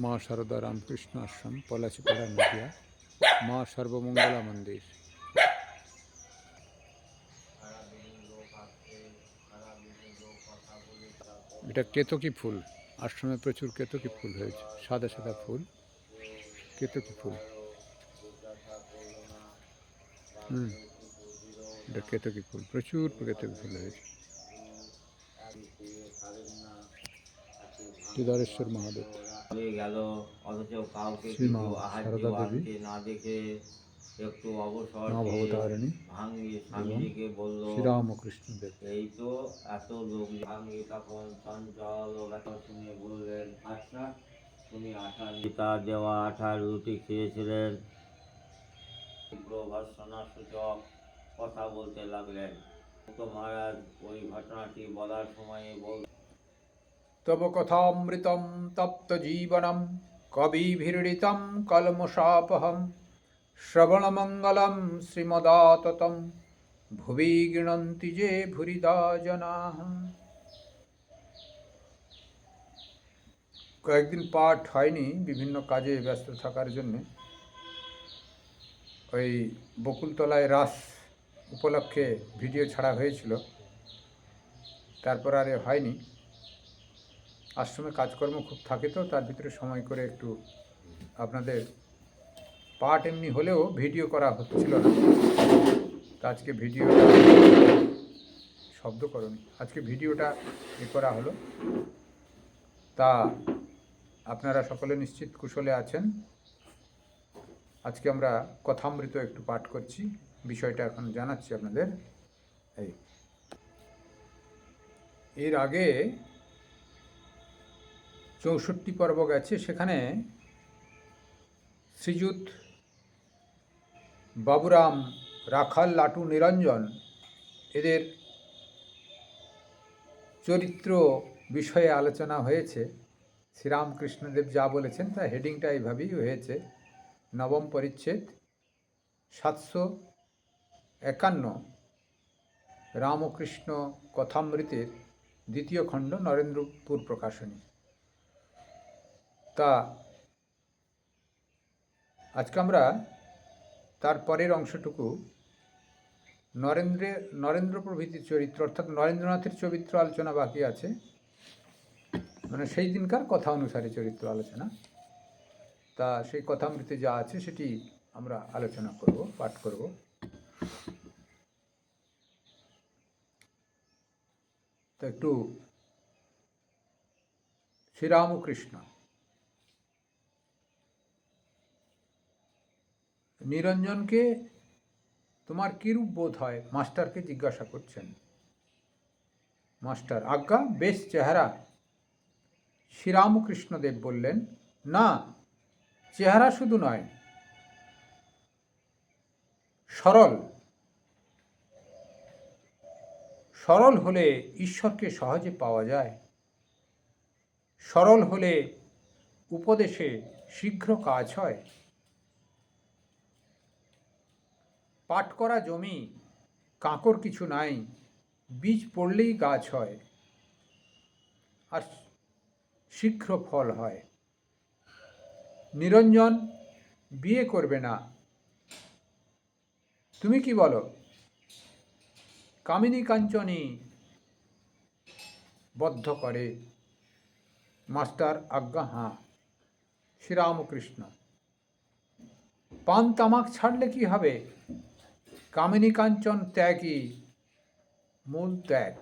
মা সারদা রামকৃষ্ণ আশ্রম, পলাশিপাড়া, নদিয়া। মা সর্বমঙ্গলা মন্দির। এটা কেতকী ফুল। আশ্রমে প্রচুর কেতকী ফুল হয়েছে, সাদা সাদা ফুল, কেতকী ফুল। এটা কেতকী ফুল, প্রচুর কেতকী ফুল হয়েছে। কেদারেশ্বর মহাদেব, গেল, অথচ কাউকে শ্রীমা কিছু আহার্য সারদা দেবী, বাড়তে না দেখে একটু অবসর মা পেয়ে ভবতারিণী ভাঙ্গি এবং স্বামীজিকে বলল, শ্রীরামকৃষ্ণ দেব। এই তো এত লোক। ভাঙ্গি তখন চঞ্চল ও ব্যথা শুনে বললেন, আচ্ছা তুমি আঠার নেতা দেওয়া আঠার রুটি খেয়েছিলেন। ভর্সনা সূচক কথা বলতে লাগলেন। তো মহারাজ ওই ঘটনাটি বলার সময় বল, তব কথামৃতম তপ্ত জীবনম কবিভিরীড়িতম কলমশাপহম শ্রবণমঙ্গলম শ্রীমদাততম ভুবি গৃণন্তি যে ভুরিদা জনাঃ। কয়েকদিন পাঠ হয়নি, বিভিন্ন কাজে ব্যস্ত থাকার জন্যে। ওই বকুলতলায় রাস উপলক্ষে ভিডিও ছাড়া হয়েছিল, তারপর আর হয়নি। আশ্রমে কাজকর্ম খুব থাকে, তো তার ভিতরে সময় করে একটু আপনাদের পাঠ এমনি হলেও ভিডিও করা হচ্ছিল না। তা আজকে ভিডিওটা শব্দকরণী, আজকে ভিডিওটা করা হলো। তা আপনারা সকলে নিশ্চিত কুশলে আছেন। আজকে আমরা কথামৃত একটু পাঠ করছি, বিষয়টা এখন জানাচ্ছি আপনাদের। এর আগে 64 পর্ব গেছে, সেখানে শ্রীযুত বাবুরাম, রাখাল, লাটু, নিরঞ্জন এদের চরিত্র বিষয়ে আলোচনা হয়েছে। শ্রীরামকৃষ্ণদেব যা বলেছেন তা হেডিংটা এইভাবেই হয়েছে, নবম পরিচ্ছেদ 751 রামকৃষ্ণ কথামৃতের দ্বিতীয় খণ্ড, নরেন্দ্রপুর প্রকাশনী। তা আজকে আমরা তার পরের অংশটুকু নরেন্দ্র প্রভৃতির চরিত্র, অর্থাৎ নরেন্দ্রনাথের চরিত্র আলোচনা বাকি আছে, মানে সেই দিনকার কথা অনুসারে চরিত্র আলোচনা। তা সেই কথামৃতে যা আছে সেটি আমরা আলোচনা করব, পাঠ করব। তো একটু শ্রীরামকৃষ্ণ নিরঞ্জনকে তোমার কিরূপ বোধ হয় মাস্টারকে জিজ্ঞাসা করছেন। মাস্টার, আজ্ঞা, বেশ চেহারা। শ্রীরামকৃষ্ণদেব বললেন, না, চেহারা শুধু নয়, সরল। সরল হলে ঈশ্বরকে সহজে পাওয়া যায়। সরল হলে উপদেশে শীঘ্র কাজ হয়। পাট করা জমি, কাঁকর কিছু নাই, বীজ পড়লেই গাছ হয়, আর শীঘ্র ফল হয়। নিরঞ্জন বিয়ে করবে না, তুমি কি বলো? কামিনী কাঞ্চনী বদ্ধ করে। মাস্টার, আজ্ঞা, হাঁ। শ্রীরামকৃষ্ণ, পান তামাক ছাড়লে কি হবে? কামিনী কাঞ্চন ত্যাগই মূল ত্যাগ।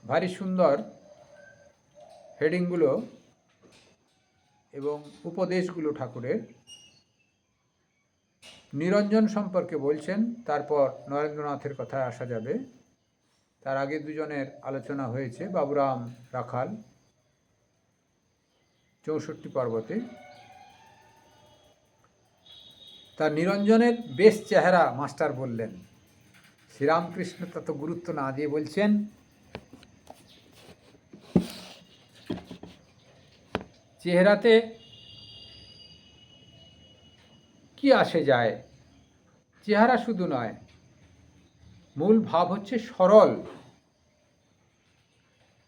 ভারী সুন্দর হেডিংগুলো এবং উপদেশগুলো ঠাকুরের। নিরঞ্জন সম্পর্কে বলছেন, তারপর নরেন্দ্রনাথের কথায় আসা যাবে। তার আগে দুজনের আলোচনা হয়েছে, বাবুরাম, রাখাল, 64 পর্বতে। তার নিরঞ্জনের বেশ চেহারা মাস্টার বললেন। শ্রীরামকৃষ্ণ তত গুরুত্ব না দিয়ে বলছেন, চেহারাতে কি আসে যায়, চেহারা শুধু নয়, মূল ভাব হচ্ছে সরল।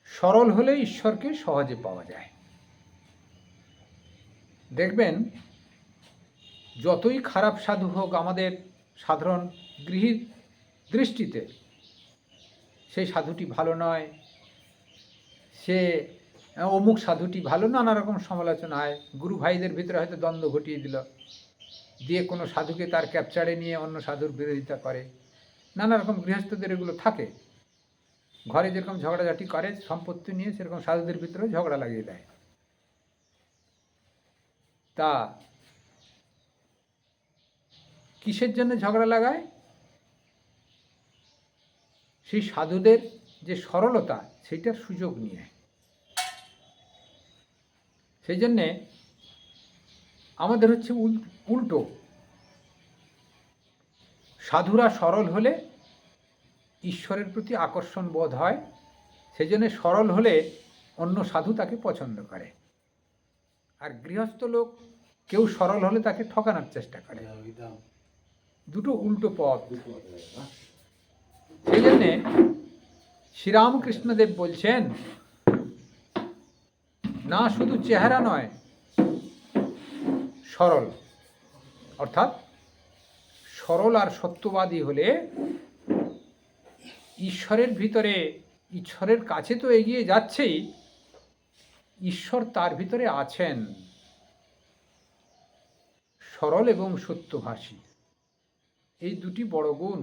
সরল হলে ঈশ্বরকে সহজে পাওয়া যায়। দেখবেন যতই খারাপ সাধু হোক আমাদের সাধারণ গৃহীর দৃষ্টিতে, সেই সাধুটি ভালো নয়, সে অমুক সাধুটি ভালো, নানা রকম সমালোচনা হয়। গুরু ভাইদের ভিতরে হয়তো দ্বন্দ্ব ঘটিয়ে দিল, দিয়ে কোনো সাধুকে তার ক্যাপচারে নিয়ে অন্য সাধুর বিরোধিতা করে। নানা রকম গৃহস্থদের এগুলো থাকে, ঘরে যেরকম ঝগড়াঝাটি করে সম্পত্তি নিয়ে, সেরকম সাধুদের ভিতরেও ঝগড়া লাগিয়ে দেয়। তা কিসের জন্য ঝগড়া লাগায়? সেই সাধুদের যে সরলতা, সেইটার সুযোগ নিয়ে। সেই জন্যে আমাদের হচ্ছে উল্টো, সাধুরা সরল হলে ঈশ্বরের প্রতি আকর্ষণ বোধ হয়, সেই জন্য সরল হলে অন্য সাধু তাকে পছন্দ করে। আর গৃহস্থ লোক কেউ সরল হলে তাকে ঠকানোর চেষ্টা করে। দুটো উল্টো পথ। সেই জন্যে শ্রীরামকৃষ্ণদেব বলছেন, না শুধু চেহারা নয়, সরল, অর্থাৎ সরল আর সত্যবাদী হলে ঈশ্বরের ভিতরে, ঈশ্বরের কাছে তো এগিয়ে যাচ্ছেই, ঈশ্বর তার ভিতরে আছেন। সরল এবং সত্যভাষী, এই দুটি বড় গুণ।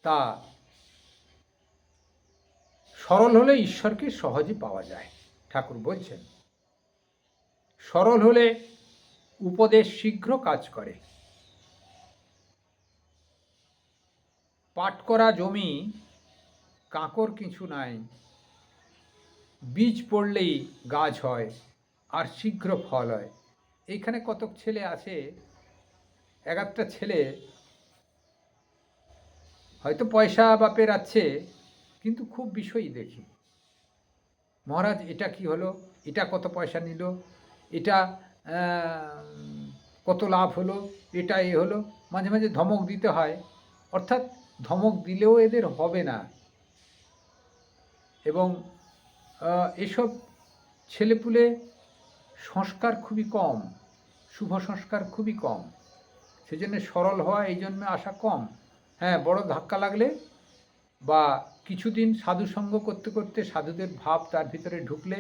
তা সরল হলে ঈশ্বরকে সহজে পাওয়া যায়। ঠাকুর বলছেন, সরল হলে উপদেশ শীঘ্র কাজ করে। পাট করা জমি কাঁকর কিছু নাই, বীজ পড়লেই গাছ হয় আর শীঘ্র ফল হয়। এইখানে কতক ছেলে আছে, এক একটা ছেলে হয়তো পয়সা বাপের আছে, কিন্তু খুব বিষয়ই দেখি, মহারাজ এটা কি হলো, এটা কত পয়সা নিল, এটা কত লাভ হলো, এটা এ হলো। মাঝে মাঝে ধমক দিতে হয়, অর্থাৎ ধমক দিলেও এদের হবে না। এবং এসব ছেলেপুলে সংস্কার খুবই কম, শুভ সংস্কার খুবই কম, সেজন্য সরল হওয়া এই জন্যে আশা কম। হ্যাঁ, বড় ধাক্কা লাগলে বা কিছুদিন সাধুসঙ্গ করতে করতে সাধুদের ভাব তার ভিতরে ঢুকলে,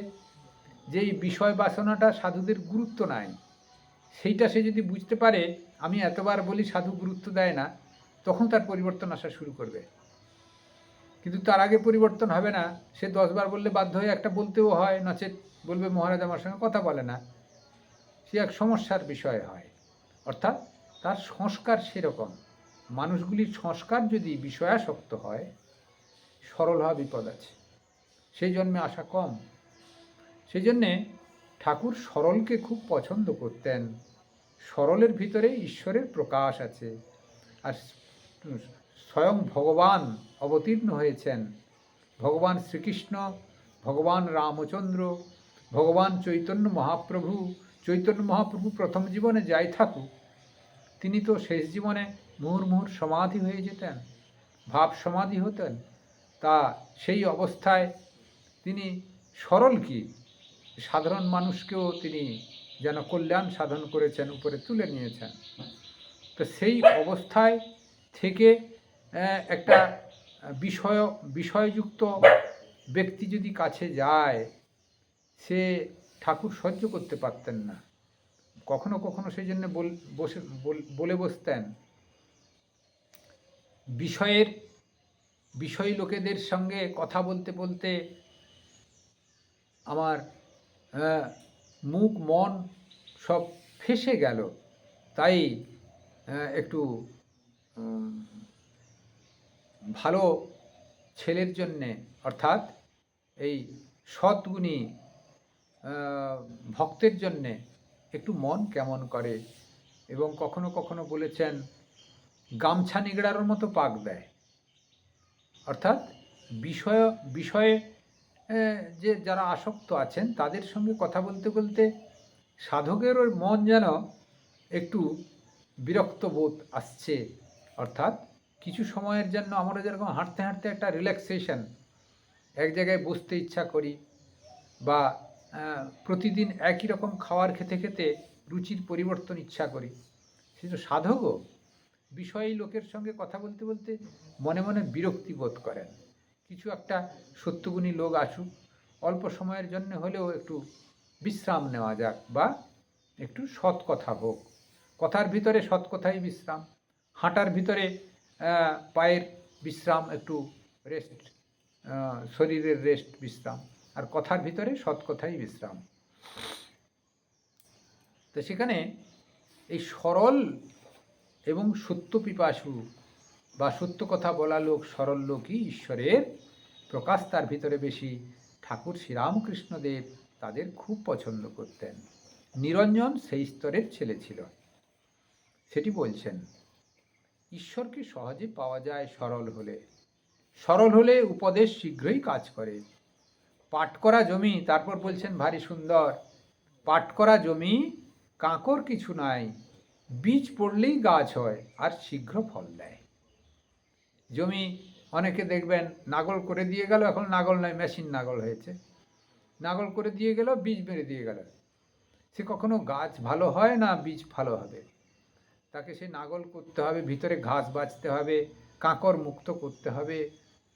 যেই বিষয় বাসনাটা সাধুদের গুরুত্ব নাই, সেইটা সে যদি বুঝতে পারে, আমি এতবার বলি সাধু গুরুত্ব দেয় না, তখন তার পরিবর্তন আসা শুরু করবে। কিন্তু তার আগে পরিবর্তন হবে না। সে 10 বার বললে বাধ্য হয়ে একটা বলতেও হয়, নচেত বলবে মহারাজ আমার সঙ্গে কথা বলে না, সে এক সমস্যার বিষয় হয়। অর্থাৎ তার সংস্কার সেরকম। মানুষগুলির সংস্কার যদি বিষয়াসক্ত হয়, সরল হওয়া বিপদ আছে, সেই জন্মে আশা কম। সেই জন্যে ঠাকুর সরলকে খুব পছন্দ করতেন। সরলের ভিতরে ঈশ্বরের প্রকাশ আছে। আর স্বয়ং ভগবান অবতীর্ণ হয়েছেন, ভগবান শ্রীকৃষ্ণ, ভগবান রামচন্দ্র, ভগবান চৈতন্য মহাপ্রভু। চৈতন্য মহাপ্রভু প্রথম জীবনে যাই থাকুক, তিনি তো শেষ জীবনে মুহুর্মুহুর সমাধি হয়ে যেতেন, ভাব সমাধি হতেন। তা সেই অবস্থায় তিনি সরল কি, সাধারণ মানুষকেও তিনি যেন কল্যাণ সাধন করেছেন, উপরে তুলে নিয়েছেন। তো সেই অবস্থায় থেকে একটা বিষয়যুক্ত ব্যক্তি যদি কাছে যায়, সে ঠাকুর সহ্য করতে পারতেন না। কখনো কখনো সেই জন্য বলে বসতেন, বিষয়ী লোকেদের সঙ্গে কথা বলতে বলতে আমার মুখ মন সব ফেঁসে গেল, তাই একটু ভালো ছেলের জন্যে, অর্থাৎ এই সৎগুণী ভক্তের জন্যে একটু মন কেমন করে। এবং কখনো কখনো বলেছেন, গামছা নিগড়ানোর মতো পাক দেয়। অর্থাৎ বিষয়ে যে যারা আসক্ত আছেন, তাদের সঙ্গে কথা বলতে বলতে সাধকের ওই মন যেন একটু বিরক্ত বোধ আসছে। অর্থাৎ কিছু সময়ের জন্য আমরা যেরকম হাঁটতে হাঁটতে একটা রিল্যাক্সেশন, এক জায়গায় বসতে ইচ্ছা করি, বা প্রতিদিন একই রকম খাবার খেতে খেতে রুচির পরিবর্তন ইচ্ছা করি। সে তো সাধকও বিষয়ী লোকের সঙ্গে কথা বলতে বলতে মনে মনে বিরক্তি বোধ করেন। কিছু একটা সত্যগুণী লোক আসুক, অল্প সময়ের জন্য হলেও একটু বিশ্রাম নেওয়া যাক, বা একটু সৎ কথা হোক। কথার ভিতরে সৎ কথাই বিশ্রাম, হাঁটার ভিতরে পায়ের বিশ্রাম, একটু রেস্ট, শরীরের রেস্ট বিশ্রাম, আর কথার ভিতরে সৎ কথাই বিশ্রাম। তো সেখানে এই সরল এবং সত্য পিপাসু বা সত্য কথা বলা লোক, সরল লোকই ঈশ্বরের প্রকাশ তার ভিতরে বেশি। ঠাকুর শ্রীরামকৃষ্ণদেব তাদের খুব পছন্দ করতেন। নিরঞ্জন সেই স্তরের ছেলে ছিল। সেটি বলছেন, ঈশ্বরকে সহজে পাওয়া যায় সরল হলে। সরল হলে উপদেশ শীঘ্রই কাজ করে। পাট করা জমি, তারপর বলছেন ভারী সুন্দর, পাট করা জমি কাঁকর কিছু নাই, বীজ পড়লেই গাছ হয় আর শীঘ্র ফল দেয়। জমি অনেকে দেখবেন নাগল করে দিয়ে গেল, এখন নাগল নয়, মেশিন নাগল হয়েছে, নাগল করে দিয়ে গেল, বীজ মেরে দিয়ে গেল, সে কখনো গাছ ভালো হয় না, বীজ ভালো হবে। তাকে সে নাগল করতে হবে, ভিতরে ঘাস বাঁচতে হবে, কাঁকর মুক্ত করতে হবে,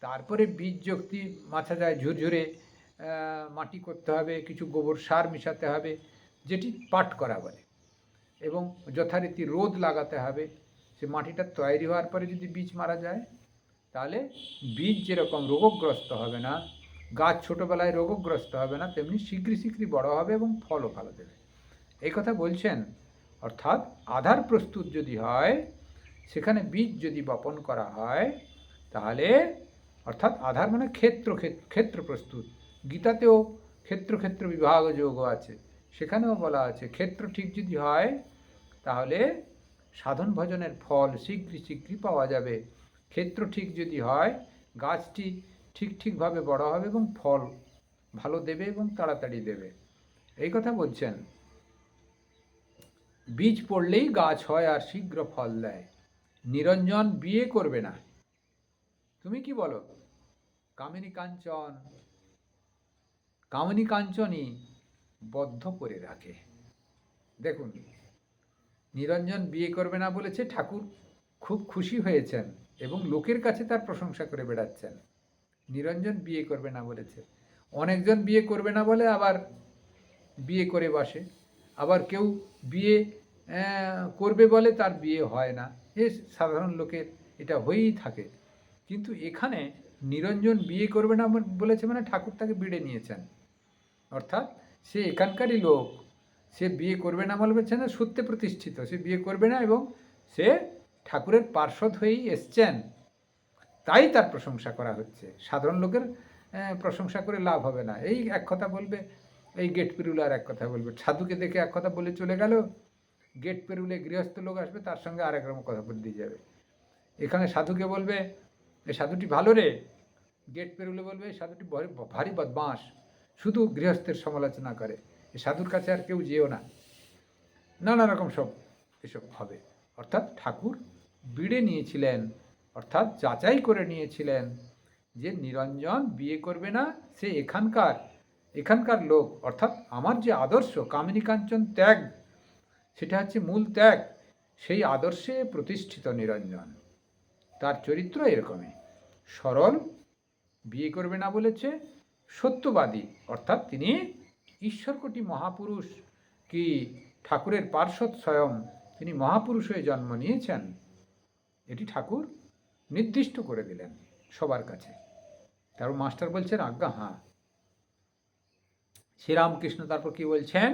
তারপরে বীজ যুক্তি মাছা যায়, ঝুরঝুরে মাটি করতে হবে, কিছু গোবর সার মিশাতে হবে, যেটি পাট করা বলে, এবং যথারীতি রোদ লাগাতে হবে। সে মাটিটা তৈরি হওয়ার পরে যদি বীজ মারা যায়, তাহলে বীজ যেরকম রোগগ্রস্ত হবে না, গাছ ছোটোবেলায় রোগগ্রস্ত হবে না, তেমনি শীঘ্রই শীঘ্রই বড় হবে এবং ফলও ভালো দেবে। এই কথা বলছেন। অর্থাৎ আধার প্রস্তুত যদি হয়, সেখানে বীজ যদি বপন করা হয়, তাহলে অর্থাৎ আধার মানে ক্ষেত্র প্রস্তুত। গীতাতেও ক্ষেত্র বিভাগ যোগ আছে, সেখানেও বলা আছে ক্ষেত্র ঠিক যদি হয়, তাহলে সাধন ভজনের ফল শীঘ্রই পাওয়া যাবে। ক্ষেত্র ঠিক যদি হয়, গাছটি ঠিকভাবে বড় হবে এবং ফল ভালো দেবে এবং তাড়াতাড়ি দেবে। এই কথা বলছেন। বীজ পড়লেই গাছ হয় আর শীঘ্র ফল দেয়। নিরঞ্জন বিয়ে করবে না। তুমি কি বলো? কামিনী কাঞ্চনই বদ্ধ করে রাখে। দেখুন, নিরঞ্জন বিয়ে করবে না বলেছে, ঠাকুর খুব খুশি হয়েছেন এবং লোকের কাছে তার প্রশংসা করে বেড়াচ্ছেন। নিরঞ্জন বিয়ে করবে না বলেছে। অনেকজন বিয়ে করবে না বলে আবার বিয়ে করে বসে, আবার কেউ বিয়ে করবে বলে তার বিয়ে হয় না। এ সাধারণ লোকের এটা হয়েই থাকে। কিন্তু এখানে নিরঞ্জন বিয়ে করবে না বলেছে মানে ঠাকুর তাকে বিড়ে নিয়েছেন, অর্থাৎ সে এখানকারই লোক, সে বিয়ে করবে না বলছে না, সত্যে প্রতিষ্ঠিত, সে বিয়ে করবে না এবং সে ঠাকুরের পার্ষদ হয়েই এসছেন, তাই তার প্রশংসা করা হচ্ছে। সাধারণ লোকের প্রশংসা করে লাভ হবে না। এই এক কথা বলবে, এই গেট পেরুলে আর এক কথা বলবে, সাধুকে দেখে এক কথা বলে চলে গেল, গেট পেরুলে গৃহস্থ লোক আসবে, তার সঙ্গে আরেক রকম কথা বলে দিয়ে যাবে। এখানে সাধুকে বলবে এই সাধুটি ভালো রে, গেট পেরুলে বলবে এই সাধুটি ভারী বদমাস, শুধু গৃহস্থের সমালোচনা করে, এই সাধুর কাছে আর কেউ যেও না, নানা রকম সব এসব হবে। অর্থাৎ ঠাকুর বিড়ে নিয়েছিলেন, অর্থাৎ যাচাই করে নিয়েছিলেন যে নিরঞ্জন বিয়ে করবে না, সে এখানকার লোক, অর্থাৎ আমার যে আদর্শ কামিনী কাঞ্চন ত্যাগ, সেটা হচ্ছে মূল ত্যাগ, সেই আদর্শে প্রতিষ্ঠিত নিরঞ্জন। তার চরিত্র এরকমই সরল, বিয়ে করবে না বলেছে, সত্যবাদী, অর্থাৎ তিনি ঈশ্বরকোটি মহাপুরুষ, কি ঠাকুরের পার্ষদ স্বয়ং, তিনি মহাপুরুষ হয়ে জন্ম নিয়েছেন, এটি ঠাকুর নির্দিষ্ট করে দিলেন সবার কাছে। তারপর মাস্টার বলছেন আজ্ঞা হ্যাঁ। শ্রীরামকৃষ্ণ তারপর কি বলছেন,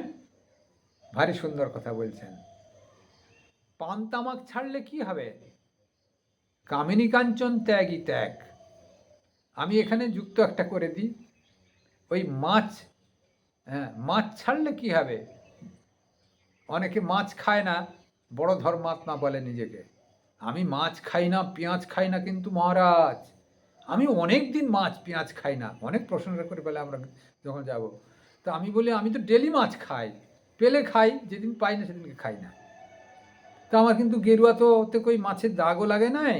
ভারী সুন্দর কথা বলছেন, পান তামাক ছাড়লে কি হবে, কামিনী কাঞ্চন ত্যাগই ত্যাগ। আমি এখানে যুক্ত একটা করে দিই, ওই মাছ ছাড়লে কি হবে। অনেকে মাছ খায় না, বড় ধর্মাত্মা বলে নিজেকে, আমি মাছ খাই না, পেঁয়াজ খাই না, কিন্তু মহারাজ আমি অনেক দিন মাছ পেঁয়াজ খাই না, অনেক প্রশংসা করে বলে আমরা যখন যাব, তো আমি বলি আমি তো ডেলি মাছ খাই, পেলে খাই, যেদিন পাই না সেদিনকে খাই না। তো আমার কিন্তু গেরুয়া তো ওতে কই মাছের দাগও লাগে নাই,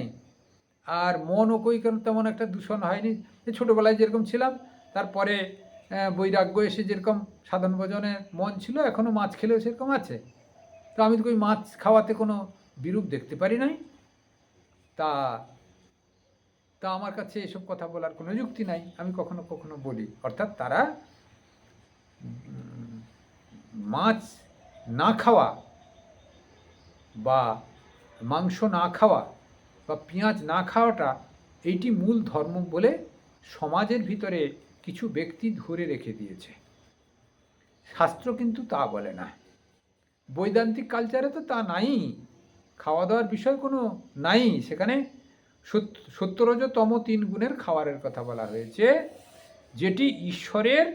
আর মনও কই কেন তেমন একটা দূষণ হয়নি। ছোটোবেলায় যেরকম ছিলাম, তারপরে বৈরাগ্য এসে যেরকম সাধন ভোজনে মন ছিল, এখনও মাছ খেলেও সেরকম আছে। তো আমি তো ওই মাছ খাওয়াতে কোনো বিরূপ দেখতে পারি নাই। তা তা আমার কাছে এসব কথা বলার কোনো যুক্তি নাই, আমি কখনো কখনো বলি। অর্থাৎ তারা মাছ না খাওয়া বা মাংস না খাওয়া বা পেঁয়াজ না খাওয়াটা এইটি মূল ধর্ম বলে সমাজের ভিতরে কিছু ব্যক্তি ধরে রেখে দিয়েছে। শাস্ত্র কিন্তু তা বলে না। বৈদান্তিক কালচারে তো তা নাই, খাওয়া দাওয়ার বিষয় কোনো নাই। সেখানে সত্যরজতম 3 গুণের খাবারের কথা বলা হয়েছে, যেটি ঈশ্বরের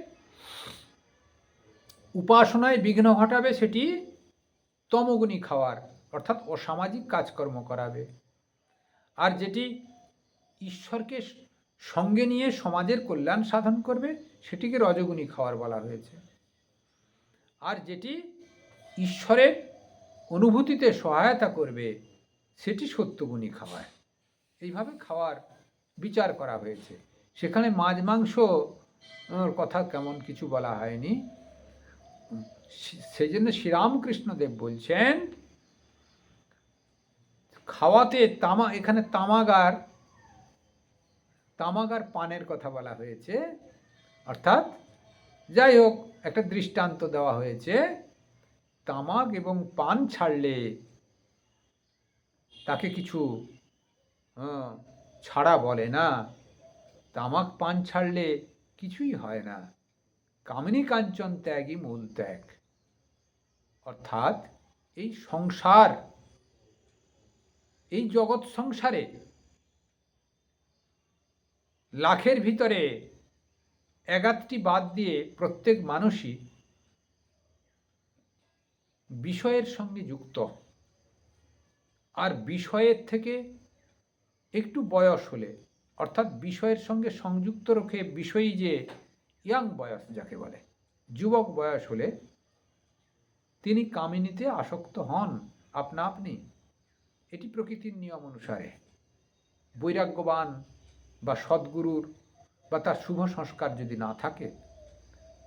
উপাসনায় বিঘ্ন ঘটাবে সেটি তমগুণী খাওয়ার, অর্থাৎ অসামাজিক কাজকর্ম করাবে। আর যেটি ঈশ্বরকে সঙ্গে নিয়ে সমাজের কল্যাণ সাধন করবে সেটিকে রজগুণী খাওয়ার বলা হয়েছে। আর যেটি ঈশ্বরের অনুভূতিতে সহায়তা করবে সেটি সত্যগুণী খাবার। এইভাবে খাওয়ার বিচার করা হয়েছে। সেখানে মাছ মাংস কথা কেমন কিছু বলা হয়নি। সেই জন্য শ্রীরামকৃষ্ণদেব বলছেন খাওয়াতে এখানে তামাগার পানের কথা বলা হয়েছে। অর্থাৎ যাই হোক, একটা দৃষ্টান্ত দেওয়া হয়েছে, তামাক এবং পান ছাড়লে তাকে কিছু ছাড়া বলে না। তামাক পান ছাড়লে কিছুই হয় না। কামিনী কাঞ্চন ত্যাগই মূল ত্যাগ। অর্থাৎ এই সংসার, এই জগৎ সংসারে লাখের ভিতরে 11টি বাদ দিয়ে প্রত্যেক মানুষই বিষয়ের সঙ্গে যুক্ত। আর বিষয়ের থেকে একটু বয়স হলে, অর্থাৎ বিষয়ের সঙ্গে সংযুক্ত রেখে বিষয়ী যে ইয়াং বয়স যাকে বলে, যুবক বয়স হলে তিনি কামিনীতে আসক্ত হন আপনা আপনি। এটি প্রকৃতির নিয়ম অনুসারে। বৈরাগ্যবান বা সদ্গুরুর বা তার শুভ সংস্কার যদি না থাকে,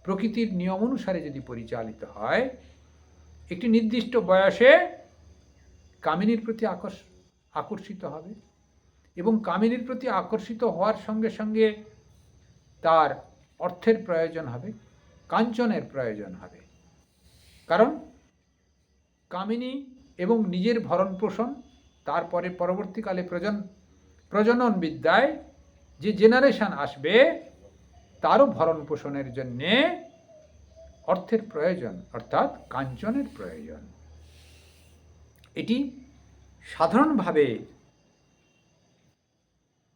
প্রকৃতির নিয়ম অনুসারে যদি পরিচালিত হয়, একটি নির্দিষ্ট বয়সে কামিনীর প্রতি আকর্ষিত হবে এবং কামিনীর প্রতি আকর্ষিত হওয়ার সঙ্গে সঙ্গে তার অর্থের প্রয়োজন হবে, কাঞ্চনের প্রয়োজন হবে। কারণ কামিনী এবং নিজের ভরণ পোষণ, তারপরে পরবর্তীকালে প্রজনন বিদ্যায় যে জেনারেশন আসবে তারও ভরণ পোষণের জন্যে অর্থের প্রয়োজন, অর্থাৎ কাঞ্চনের প্রয়োজন। এটি সাধারণভাবে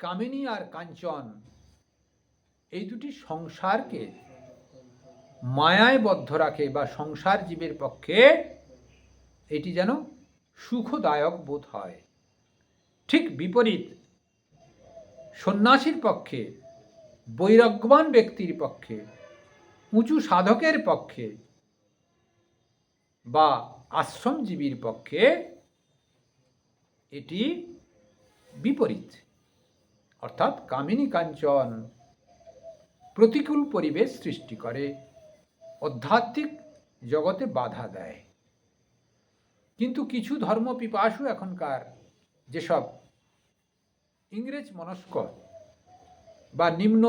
কামিনী আর কাঞ্চন এই দুটি সংসারকে মায়ায় বদ্ধ রাখে বা সংসার জীবের পক্ষে এটি যেন সুখদায়ক বোধ হয়। ঠিক বিপরীত সন্ন্যাসীর পক্ষে, বৈরাগ্যবান ব্যক্তির পক্ষে, উঁচু সাধকের পক্ষে বা আশ্রমজীবীর পক্ষে এটি বিপরীত। অর্থাৎ কামিনী কাঞ্চন প্রতিকূল পরিবেশ সৃষ্টি করে, আধ্যাত্মিক জগতে বাধা দেয়। কিন্তু কিছু ধর্মপিপাসু এখনকার যেসব ইংরেজ মনস্ক বা নিম্ন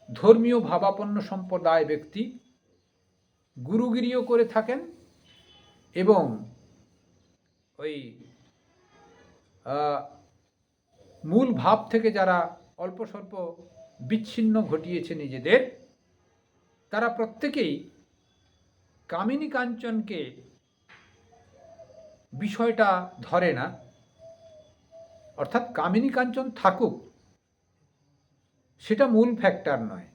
ধর্মীয় ভাবাপন্ন সম্প্রদায় ব্যক্তি গুরুগিরিও করে থাকেন এবং ওই মূল ভাব থেকে যারা অল্প স্বল্প বিচ্ছিন্ন ঘটিয়েছে নিজেদের, তারা প্রত্যেকেই কামিনী কাঞ্চনকে বিষয়টা ধরে না। অর্থাৎ কামিনী কাঞ্চন থাকুক, সেটা মূল ফ্যাক্টর নয়।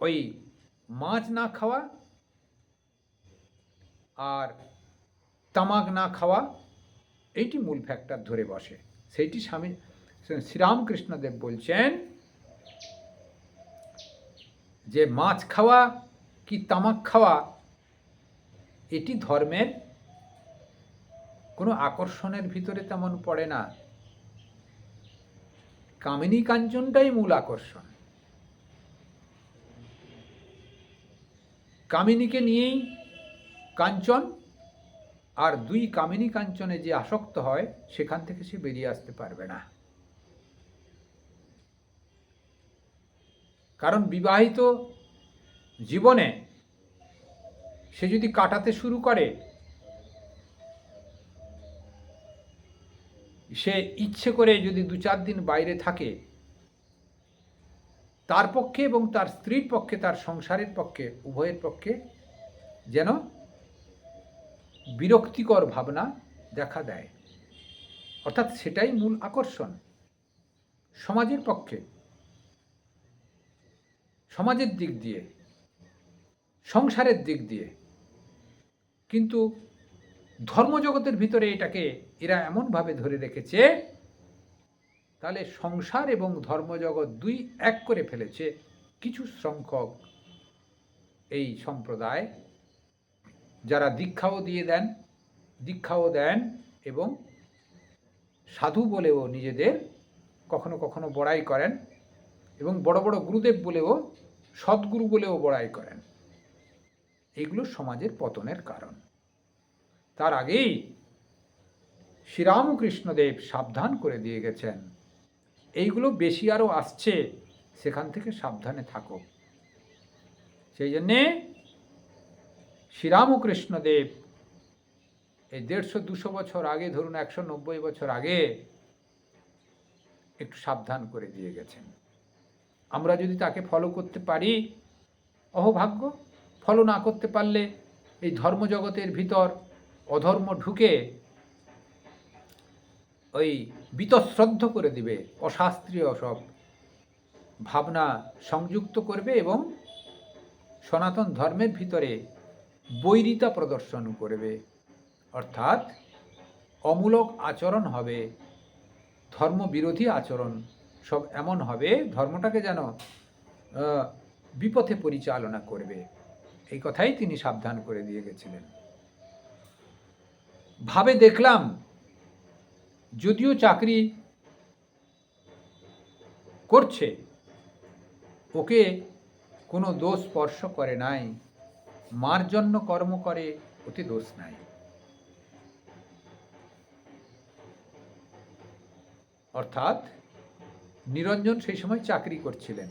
ওই মাছ না খাওয়া আর তামাক না খাওয়া এইটি মূল ফ্যাক্টর ধরে বসে। সেইটি শ্রীরামকৃষ্ণদেব বলছেন যে মাছ খাওয়া কি তামাক খাওয়া এটি ধর্মের কোনো আকর্ষণের ভিতরে তেমন পড়ে না। কামিনী কাঞ্চনটাই মূল আকর্ষণ। কামিনীকে নিয়েই কাঞ্চন, আর দুই কামিনী কাঞ্চনে যে আসক্ত হয় সেখান থেকে সে বেরিয়ে আসতে পারবে না। কারণ বিবাহিত জীবনে সে যদি কাটাতে শুরু করে, সে ইচ্ছে করে যদি 2-4 দিন বাইরে থাকে, তার পক্ষে এবং তার স্ত্রীর পক্ষে, তার সংসারের পক্ষে, উভয়ের পক্ষে যেন বিরক্তিকর ভাবনা দেখা দেয়। অর্থাৎ সেটাই মূল আকর্ষণ সমাজের পক্ষে, সমাজের দিক দিয়ে, সংসারের দিক দিয়ে। কিন্তু ধর্মজগতের ভিতরে এটাকে এরা এমনভাবে ধরে রেখেছে, তাহলে সংসার এবং ধর্মজগৎ দুই এক করে ফেলেছে কিছু সংখ্যক এই সম্প্রদায়, যারা দীক্ষাও দেন এবং সাধু বলেও নিজেদের কখনো কখনো বড়াই করেন, এবং বড় বড় গুরুদেব বলেও, সদ্গুরু বলেও বড়াই করেন। এগুলো সমাজের পতনের কারণ। তার আগেই শ্রীরামকৃষ্ণদেব সাবধান করে দিয়ে গেছেন, এইগুলো বেশি আরও আসছে, সেখান থেকে সাবধানে থাকো। সেই জন্যে শ্রীরামকৃষ্ণদেব এই 150-200 বছর আগে, ধরুন 190 বছর আগে একটু সাবধান করে দিয়ে গেছেন। আমরা যদি তাকে ফলো করতে পারি অহোভাগ্য, ফলো না করতে পারলে এই ধর্মজগতের ভিতর অধর্ম ঢুকে ওই বীতশ্রদ্ধ করে দিবে, অশাস্ত্রীয় সব ভাবনা সংযুক্ত করবে এবং সনাতন ধর্মের ভিতরে বৈরিতা প্রদর্শন করবে। অর্থাৎ অমূলক আচরণ হবে, ধর্মবিরোধী আচরণ সব এমন হবে, ধর্মটাকে যেন বিপথে পরিচালনা করবে। এই কথাই তিনি সাবধান করে দিয়ে গেছিলেন। ভাবে দেখলাম, যদিও চাকরি করছে, ওকে কোনো দোষ স্পর্শ করে নাই, মার জন্য কর্ম করে, ওতে দোষ নাই। অর্থাৎ নিরঞ্জন সেই সময় চাকরি করছিলেন।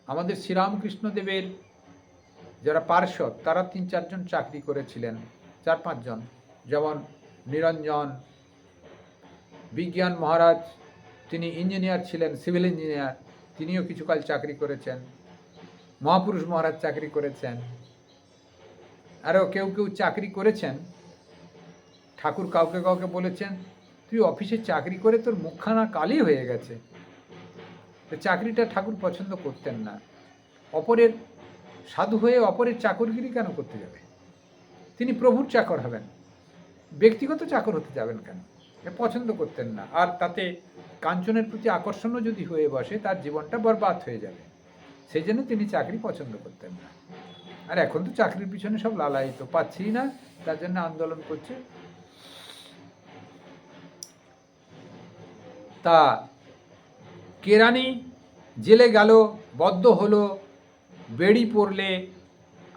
আমাদের শ্রীরামকৃষ্ণদেবের যারা পার্ষদ, তারা 3-4 জন চাকরি করেছিলেন, 4-5 জন, যেমন নিরঞ্জন, বিজ্ঞান মহারাজ, তিনি ইঞ্জিনিয়ার ছিলেন, সিভিল ইঞ্জিনিয়ার, তিনিও কিছুকাল চাকরি করেছেন। মহাপুরুষ মহারাজ চাকরি করেছেন। আরও কেউ কেউ চাকরি করেছেন। ঠাকুর কাউকে কাউকে বলেছেন, তুই অফিসে চাকরি করে তোর মুখখানা কালি হয়ে গেছে। চাকরিটা ঠাকুর পছন্দ করতেন না। অপরের সাধু হয়ে অপরের চাকরগিরি কেন করতে যাবে? তিনি প্রভুর চাকর হবেন, ব্যক্তিগত চাকর হতে যাবেন কেন? পছন্দ করতেন না। আর তাতে কাঞ্চনের প্রতি আকর্ষণও যদি হয়ে বসে, তার জীবনটা বরবাদ হয়ে যাবে। সেই জন্য তিনি চাকরি পছন্দ করতেন না। আর এখন তো চাকরির পিছনে সব লালায়িত, পাচ্ছেই না, তার জন্য আন্দোলন করছে। তা কেরানি জেলে গেল, বদ্ধ হলো, বেড়ি পড়লে,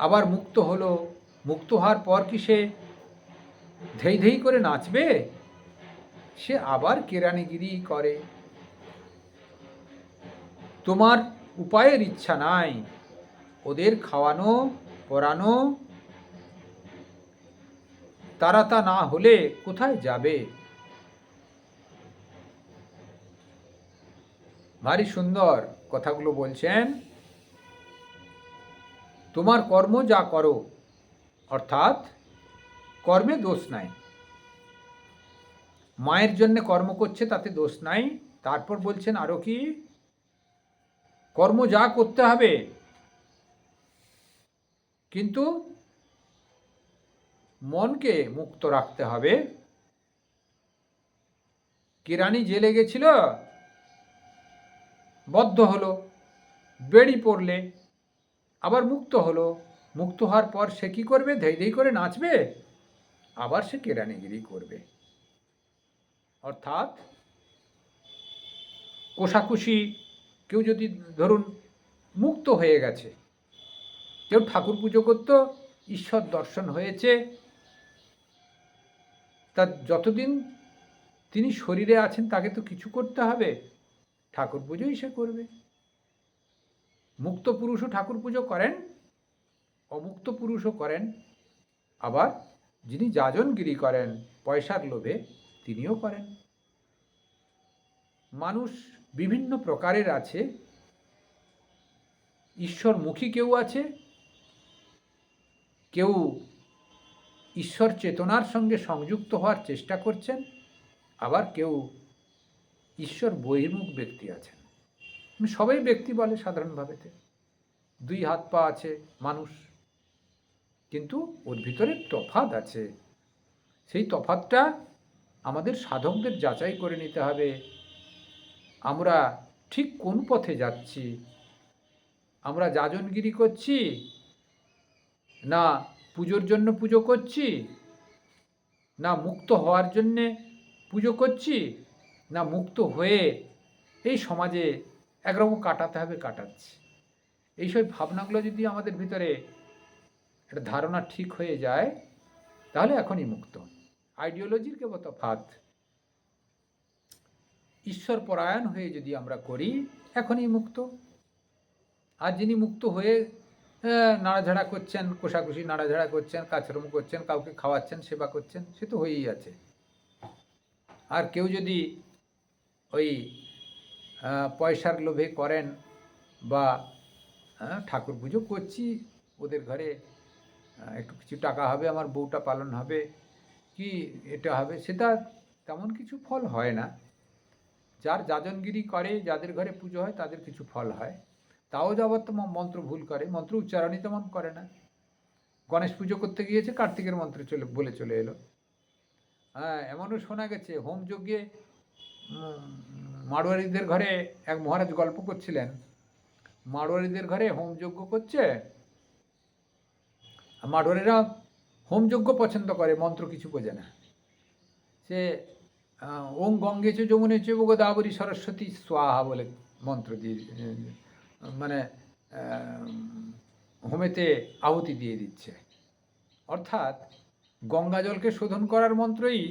আবার মুক্ত হলো। মুক্ত হওয়ার পর কি সে ধেই ধেই করে নাচবে? সে আবার কেরানিগিরি করে। তোমার উপায়ের ইচ্ছা নাই, ওদের খাওয়ানো পরানো, তারা তা না হলে কোথায় যাবে? ভারী সুন্দর কথাগুলো বলছেন। তোমার কর্ম যা করো, অর্থাৎ কর্মে দোষ নাই। মায়ের জন্য কর্ম করছে, তাতে দোষ নাই। তারপর বলছেন আরো কি, কর্ম যা করতে হবে, কিন্তু মনকে মুক্ত রাখতে হবে। কেরানি জেলে গেছিল, বদ্ধ হলো, বেড়ি পড়লে, আবার মুক্ত হলো। মুক্ত হওয়ার পর সে কি করবে? ধেই ধেই করে নাচবে, আবার সে কেরানিগিরি করবে। অর্থাৎ কোষাকুষি কেউ যদি ধরুন মুক্ত হয়ে গেছে, কেউ ঠাকুর পুজো করতো, ঈশ্বর দর্শন হয়েছে, তার যতদিন তিনি শরীরে আছেন তাকে তো কিছু করতে হবে, ঠাকুর পুজোই সে করবে। মুক্ত পুরুষও ঠাকুর পুজো করেন, অমুক্ত পুরুষও করেন, আবার যিনি যাজনগিরি করেন পয়সার লোভে তিনিও করেন। মানুষ বিভিন্ন প্রকারের আছে, ঈশ্বরমুখী কেউ আছে, কেউ ঈশ্বর চেতনার সঙ্গে সংযুক্ত হওয়ার চেষ্টা করছেন, আবার কেউ ঈশ্বর বহির্মুখ ব্যক্তি আছেন। সবাই ব্যক্তি বলে সাধারণভাবেতে, দুই হাত পা আছে মানুষ, কিন্তু ওর ভিতরে তফাৎ আছে। সেই তফাৎটা আমাদের সাধকদের যাচাই করে নিতে হবে, আমরা ঠিক কোন পথে যাচ্ছি। আমরা যাজনগিরি করছি, না পুজোর জন্য পুজো করছি, না মুক্ত হওয়ার জন্যে পুজো করছি, না মুক্ত হয়ে এই সমাজে একরকম কাটাতে হবে কাটাচ্ছি। এইসব ভাবনাগুলো যদি আমাদের ভিতরে একটা ধারণা ঠিক হয়ে যায়, তাহলে এখনই মুক্ত। আইডিওলজির কেবল তফাৎ। ঈশ্বর পরায়ণ হয়ে যদি আমরা করি, এখনই মুক্ত। আর যিনি মুক্ত হয়ে নাড়াঝাড়া করছেন, কোষাকুষি নাড়াঝাড়া করছেন, কাজকর্ম করছেন, কাউকে খাওয়াচ্ছেন, সেবা করছেন, সে তো হয়েই আছে। আর কেউ যদি ওই পয়সার লোভে করেন, বা ঠাকুর পুজো করছি, ওদের ঘরে একটু কিছু টাকা হবে, আমার বউটা পালন হবে, কি এটা হবে, সেটা তেমন কিছু ফল হয় না। যার যাজনগিরি করে, যাদের ঘরে পুজো হয়, তাদের কিছু ফল হয়। তাও যাবত তো মন্ত্র ভুল করে, মন্ত্র উচ্চারণই তেমন করে না। গণেশ পুজো করতে গিয়েছে, কার্তিকের মন্ত্র বলে চলে এলো। হ্যাঁ, এমনও শোনা গেছে হোমযজ্ঞে মাড়োয়ারিদের ঘরে এক মহারাজ গল্প করছিলেন, মাড়োয়ারিদের ঘরে হোমযজ্ঞ করছে, মাড়োয়ারিরা হোমযজ্ঞ পছন্দ করে, মন্ত্র কিছু বোঝে না। সে ওং গঙ্গে চ যমুনে চ গোদাবরী সরস্বতী স্বাহা বলে মন্ত্র দিয়ে, মানে হোমেতে আহুতি দিয়ে দিচ্ছে। অর্থাৎ গঙ্গা জলকে শোধন করার মন্ত্রই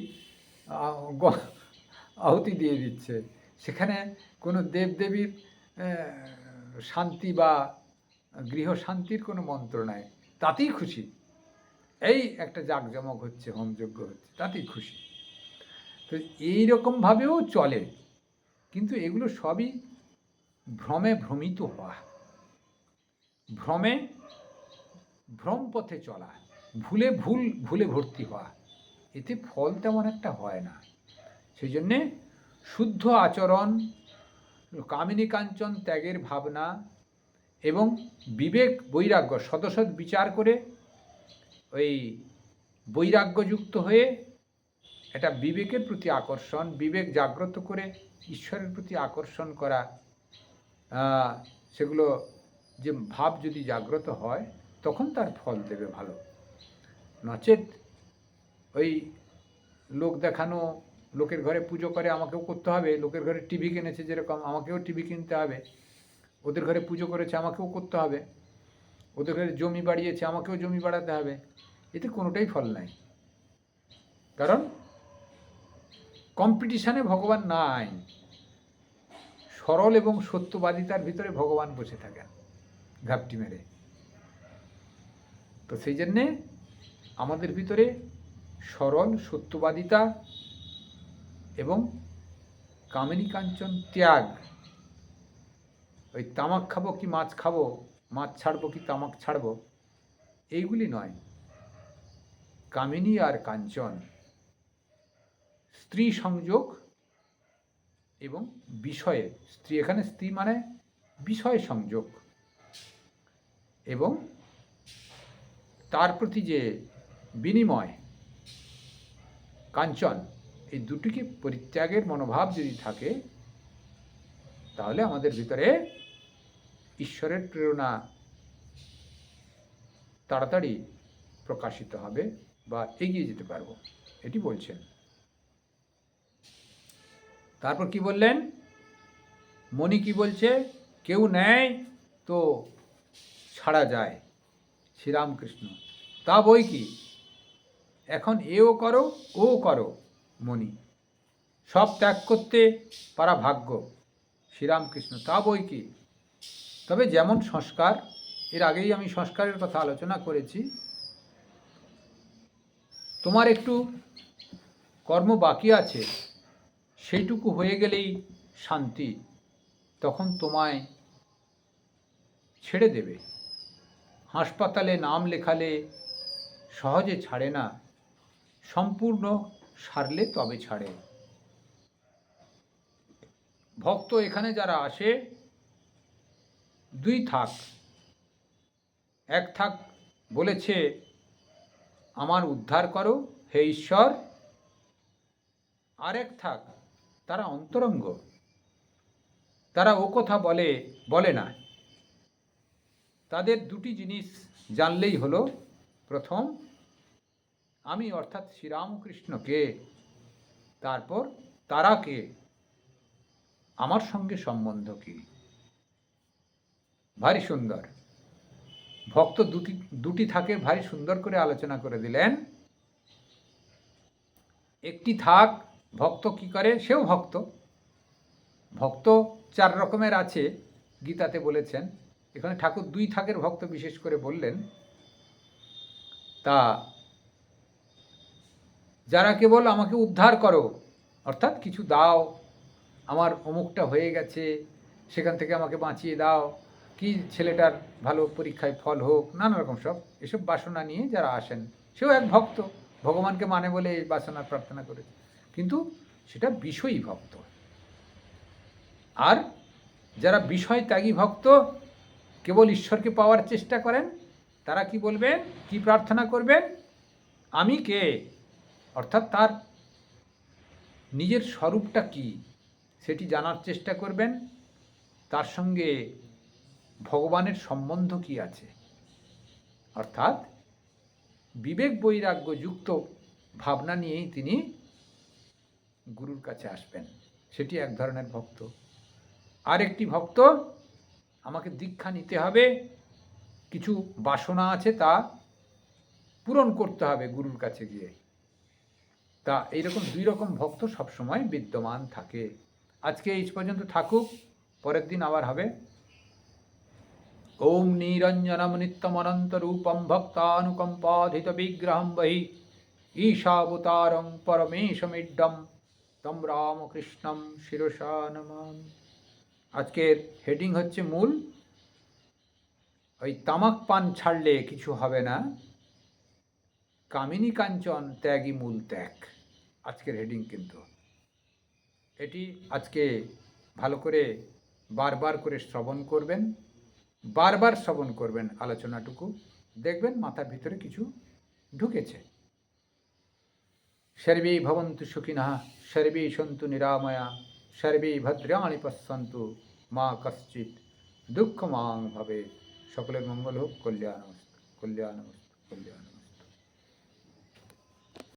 আহুতি দিয়ে দিচ্ছে। সেখানে কোনো দেবদেবীর শান্তি বা গৃহ শান্তির কোনো মন্ত্র নাই, তাতেই খুশি। এই একটা জাঁকজমক হচ্ছে, হোমযজ্ঞ হচ্ছে, তাতেই খুশি। তো এইরকমভাবেও চলে, কিন্তু এগুলো সবই ভ্রমে ভ্রমিত হওয়া, ভ্রম পথে চলা, ভুলে ভর্তি হওয়া, এতে ফল তেমন একটা হয় না। সেই জন্যে শুদ্ধ আচরণ, কামিনী কাঞ্চন ত্যাগের ভাবনা এবং বিবেক বৈরাগ্য, সদসৎ বিচার করে ওই বৈরাগ্যযুক্ত হয়ে এটা বিবেকের প্রতি আকর্ষণ, বিবেক জাগ্রত করে ঈশ্বরের প্রতি আকর্ষণ করা, সেগুলো যে ভাব যদি জাগ্রত হয়, তখন তার ফল দেবে ভালো। নচেত ওই লোক দেখানো, লোকের ঘরে পুজো করে আমাকেও করতে হবে, লোকের ঘরে টিভি কিনেছে যেরকম আমাকেও টিভি কিনতে হবে, ওদের ঘরে পুজো করেছে আমাকেও করতে হবে, ওদের ঘরে জমি বাড়িয়েছে আমাকেও জমি বাড়াতে হবে, এতে কোনোটাই ফল নাই। কারণ কম্পিটিশানে ভগবান নাই, সরল এবং সত্যবাদিতার ভিতরে ভগবান বসে থাকেন ঘাপটি মেরে। তো সেই জন্যে আমাদের ভিতরে সরল সত্যবাদিতা এবং কামিনী কাঞ্চন ত্যাগ, ওই তামাক খাবো কি মাছ খাবো, মাছ ছাড়বো কি তামাক ছাড়বো, এইগুলি নয়। কামিনী আর কাঞ্চন, স্ত্রী সংযোগ এবং বিষয়ে, স্ত্রী এখানে স্ত্রী মানে বিষয় সংযোগ, এবং তার প্রতি যে বিনিময়, কাঞ্চন, এই দুটিকে পরিত্যাগের মনোভাব যদি থাকে, তাহলে আমাদের ভিতরে ঈশ্বরের প্রেরণা তাড়াতাড়ি প্রকাশিত হবে বা এগিয়ে যেতে পারব, এটি বলছেন। তারপর কি বললেন, মণি কি বলছে, কেউ নেয় তো ছাড়া যায়, শ্রীরামকৃষ্ণ, তা বই কি, এখন এও করো ও করো মনি, সব ত্যাগ করতে পারা ভাগ্য, শ্রীরামকৃষ্ণ, তা বই কি। তবে যেমন সংস্কার, এর আগেই আমি সংস্কারের কথা আলোচনা করেছি, তোমার একটু কর্ম বাকি আছে, সেইটুকু হয়ে গেলেই শান্তি, তখন তোমায় ছেড়ে দেবে। হাসপাতালে নাম লেখালে সহজে ছাড়ে না, সম্পূর্ণ সারলে তবে ছাড়ে। ভক্ত এখানে যারা আসে, দুই থাক, এক থাক বলেছে আমার উদ্ধার করো হে ঈশ্বর, আর এক থাক তারা অন্তরঙ্গ, তারা ও কথা বলে না। তাদের দুটি জিনিস জানলেই হলো, প্রথম আমি অর্থাৎ শ্রীরামকৃষ্ণকে, তারপর তারা কে, আমার সঙ্গে সম্বন্ধ কি। ভারী সুন্দর, ভক্ত দুটি থাকে ভারী সুন্দর করে আলোচনা করে দিলেন। একটি থাক, ভক্ত কি করে, সেও ভক্ত, ভক্ত 4 রকমের আছে, গীতাতে বলেছেন, এখানে ঠাকুর দুই থাকের ভক্ত বিশেষ করে বললেন। তা যারা কেবল আমাকে উদ্ধার করো, অর্থাৎ কিছু দাও, আমার অমুকটা হয়ে গেছে সেখান থেকে আমাকে বাঁচিয়ে দাও, কি ছেলেটার ভালো পরীক্ষায় ফল হোক, নানা রকম সব এসব বাসনা নিয়ে যারা আসেন, সেও এক ভক্ত, ভগবানকে মানে বলে এই বাসনা প্রার্থনা করে, কিন্তু সেটা বিষয়ী ভক্ত। আর যারা বিষয় ত্যাগী ভক্ত, কেবল ঈশ্বরকে পাওয়ার চেষ্টা করেন, তারা কি বলবেন, কি প্রার্থনা করবেন, আমি কে, অর্থাৎ তার নিজের স্বরূপটা কি সেটি জানার চেষ্টা করবেন, তার সঙ্গে ভগবানের সম্বন্ধ কি আছে, অর্থাৎ বিবেক বৈরাগ্য যুক্ত ভাবনা নিয়েই তিনি গুরুর কাছে আসবেন, সেটি এক ধরনের ভক্ত। আর একটি ভক্ত, আমাকে দীক্ষা নিতে হবে, কিছু বাসনা আছে তা পূরণ করতে হবে গুরুর কাছে গিয়ে। তা এইরকম 2 রকম ভক্ত সবসময় বিদ্যমান থাকে। আজকে এই পর্যন্ত থাকুক, পরের দিন আবার হবে। ওম নিরঞ্জনম নিত্যমনন্ত রূপম ভক্তানুকম্পাধিত বিগ্রহম বহি ঈশাবতারং পরমেশমিড্ডম তম রামকৃষ্ণম শিরসা নমামি। আজকের হেডিং হচ্ছে মূল, ওই তামাক পান ছাড়লে কিছু হবে না, কামিনী কাঞ্চন ত্যাগী মূল ত্যাগ, আজকের হেডিং। কিন্তু এটি আজকে ভালো করে বারবার করে শ্রবণ করবেন, বারবার শ্রবণ করবেন আলোচনাটুকু, দেখবেন মাথার ভিতরে কিছু ঢুকেছে। সর্বে ভবন্তু সুখিনঃ, সর্বে সন্তু নিরাময়া, সর্বে ভদ্রাণি পশ্যন্তু, মা কশ্চিৎ দুঃখমাং ভবেৎ। সকলের মঙ্গল হোক, কল্যাণমস্তু, কল্যাণমস্তু, কল্যাণ।